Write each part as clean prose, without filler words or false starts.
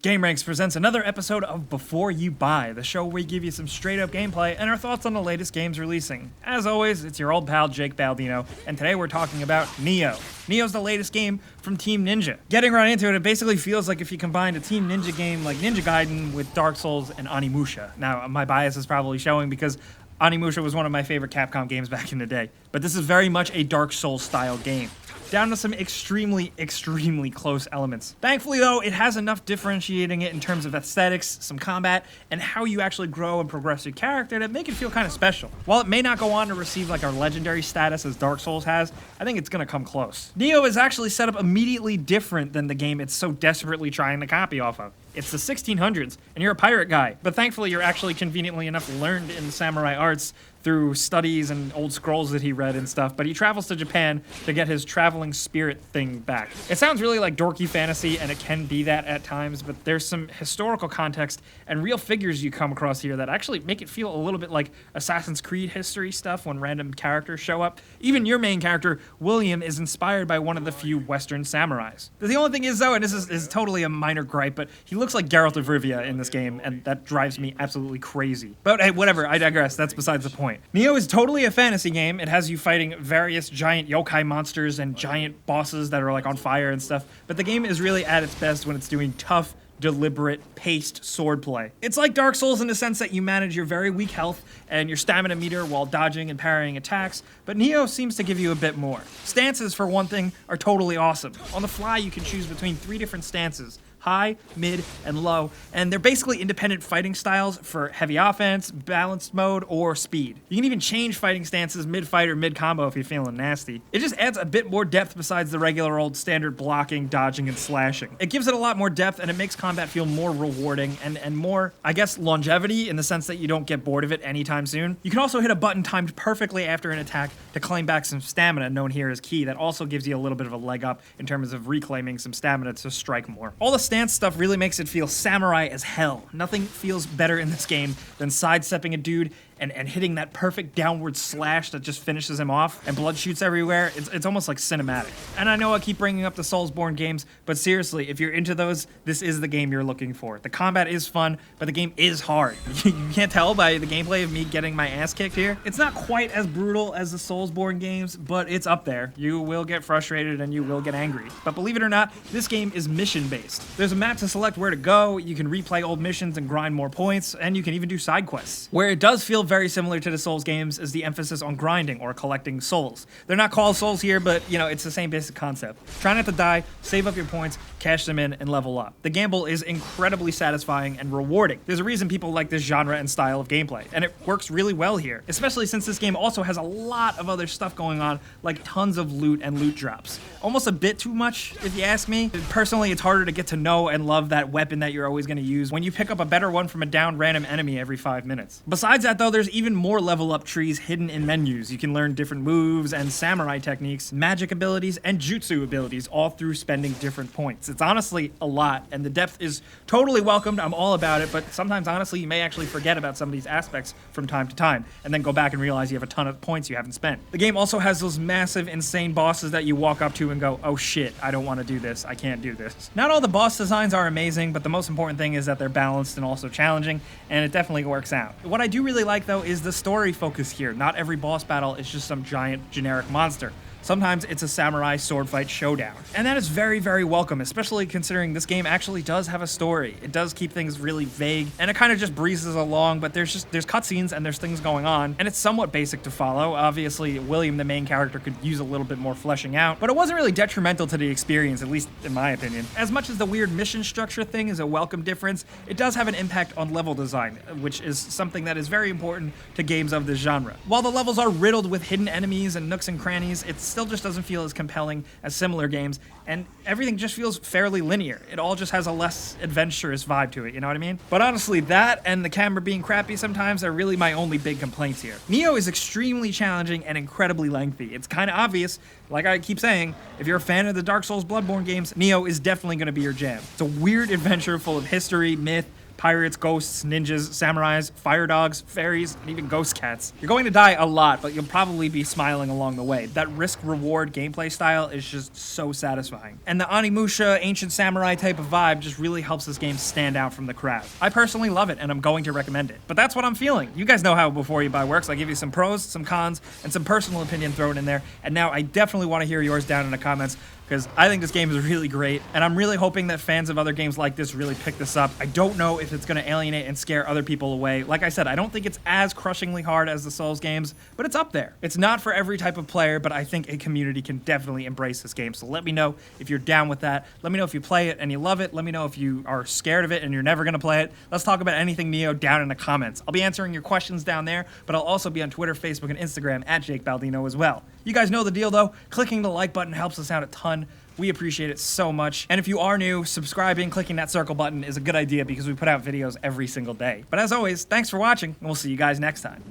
gameranx presents another episode of Before You Buy, the show where we give you some straight-up gameplay and our thoughts on the latest games releasing. As always, it's your old pal Jake Baldino, and today we're talking about Nioh. Nioh's the latest game from Team Ninja. Getting right into it, it basically feels like if you combined a Team Ninja game like Ninja Gaiden with Dark Souls and Onimusha. Now, my bias is probably showing because Onimusha was one of my favorite Capcom games back in the day, but this is very much a Dark Souls-style game, down to some extremely close elements. Thankfully, though, it has enough differentiating it in terms of aesthetics, some combat, and how you actually grow and progress your character to make it feel kind of special. While it may not go on to receive like our legendary status as Dark Souls has, I think it's gonna come close. Nioh is actually set up immediately different than the game it's so desperately trying to copy off of. It's the 1600s, and you're a pirate guy, but thankfully you're actually conveniently enough learned in the samurai arts through studies and old scrolls that he read and stuff, but he travels to Japan to get his traveling spirit thing back. It sounds really like dorky fantasy, and it can be that at times, but there's some historical context and real figures you come across here that actually make it feel a little bit like Assassin's Creed history stuff when random characters show up. Even your main character, William, is inspired by one of the few Western samurais. The only thing is, though, and this is totally a minor gripe, but he looks like Geralt of Rivia in this game, and that drives me absolutely crazy. But hey, whatever, I digress, that's besides the point. Nioh is totally a fantasy game. It has you fighting various giant yokai monsters and giant bosses that are like on fire and stuff, but the game is really at its best when it's doing tough, deliberate, paced swordplay. It's like Dark Souls in the sense that you manage your very weak health and your stamina meter while dodging and parrying attacks, but Nioh seems to give you a bit more. Stances, for one thing, are totally awesome. On the fly, you can choose between 3 different stances: high, mid, and low, and they're basically independent fighting styles for heavy offense, balanced mode, or speed. You can even change fighting stances mid-fight or mid-combo if you're feeling nasty. It just adds a bit more depth besides the regular old standard blocking, dodging, and slashing. It gives it a lot more depth, and it makes combat feel more rewarding and more, I guess, longevity in the sense that you don't get bored of it anytime soon. You can also hit a button timed perfectly after an attack to claim back some stamina, known here as ki, that also gives you a little bit of a leg up in terms of reclaiming some stamina to strike more. All the stance stuff really makes it feel samurai as hell. Nothing feels better in this game than sidestepping a dude and hitting that perfect downward slash that just finishes him off and blood shoots everywhere. It's almost like cinematic. And I know I keep bringing up the Soulsborne games, but seriously, if you're into those, this is the game you're looking for. The combat is fun, but the game is hard. You can't tell by the gameplay of me getting my ass kicked here. It's not quite as brutal as the Soulsborne games, but it's up there. You will get frustrated and you will get angry. But believe it or not, this game is mission-based. There's a map to select where to go, you can replay old missions and grind more points, and you can even do side quests. Where it does feel very similar to the Souls games is the emphasis on grinding or collecting souls. They're not called souls here, but you know, it's the same basic concept. Try not to die, save up your points, cash them in, and level up. The gamble is incredibly satisfying and rewarding. There's a reason people like this genre and style of gameplay, and it works really well here, especially since this game also has a lot of other stuff going on, like tons of loot and loot drops. Almost a bit too much, if you ask me. Personally, it's harder to get to know and love that weapon that you're always going to use when you pick up a better one from a downed random enemy every 5 minutes. Besides that, though, there's even more level up trees hidden in menus. You can learn different moves and samurai techniques, magic abilities, and jutsu abilities, all through spending different points. It's honestly a lot, and the depth is totally welcomed. I'm all about it, but sometimes, honestly, you may actually forget about some of these aspects from time to time, and then go back and realize you have a ton of points you haven't spent. The game also has those massive, insane bosses that you walk up to and go, oh shit, I don't want to do this, I can't do this. Not all the boss designs are amazing, but the most important thing is that they're balanced and also challenging, and it definitely works out. What I do really like, though, is the story focus here. Not every boss battle is just some giant generic monster. Sometimes it's a samurai sword fight showdown. And that is very welcome, especially considering this game actually does have a story. It does keep things really vague, and it kind of just breezes along, but there's cutscenes and there's things going on, and it's somewhat basic to follow. Obviously, William, the main character, could use a little bit more fleshing out, but it wasn't really detrimental to the experience, at least in my opinion. As much as the weird mission structure thing is a welcome difference, it does have an impact on level design, which is something that is very important to games of this genre. While the levels are riddled with hidden enemies and nooks and crannies, it's still just doesn't feel as compelling as similar games, and everything just feels fairly linear. It all just has a less adventurous vibe to it, you know what I mean? But honestly, that and the camera being crappy sometimes are really my only big complaints here. Nioh is extremely challenging and incredibly lengthy. It's kind of obvious, like I keep saying, if you're a fan of the Dark Souls Bloodborne games, Nioh is definitely going to be your jam. It's a weird adventure full of history, myth, pirates, ghosts, ninjas, samurais, fire dogs, fairies, and even ghost cats. You're going to die a lot, but you'll probably be smiling along the way. That risk-reward gameplay style is just so satisfying. And the Animusha, ancient samurai type of vibe just really helps this game stand out from the crowd. I personally love it, and I'm going to recommend it. But that's what I'm feeling. You guys know how Before You Buy works. I give you some pros, some cons, and some personal opinion thrown in there. And now I definitely want to hear yours down in the comments, because I think this game is really great, and I'm really hoping that fans of other games like this really pick this up. I don't know if it's going to alienate and scare other people away. Like I said, I don't think it's as crushingly hard as the Souls games, but it's up there. It's not for every type of player, but I think a community can definitely embrace this game. So let me know if you're down with that. Let me know if you play it and you love it. Let me know if you are scared of it and you're never going to play it. Let's talk about anything Nioh down in the comments. I'll be answering your questions down there, but I'll also be on Twitter, Facebook, and Instagram at Jake Baldino as well. You guys know the deal though. Clicking the like button helps us out a ton. We appreciate it so much. And if you are new, subscribing, clicking that circle button is a good idea because we put out videos every single day. But as always, thanks for watching, and we'll see you guys next time.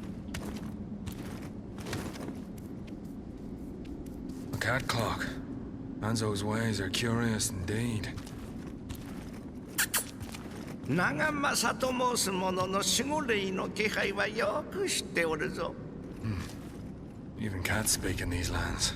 A cat clock. Manzo's ways are curious indeed. 長政と申す者の守護霊の気配はよく知っておるぞ。Even cats speak in these lands.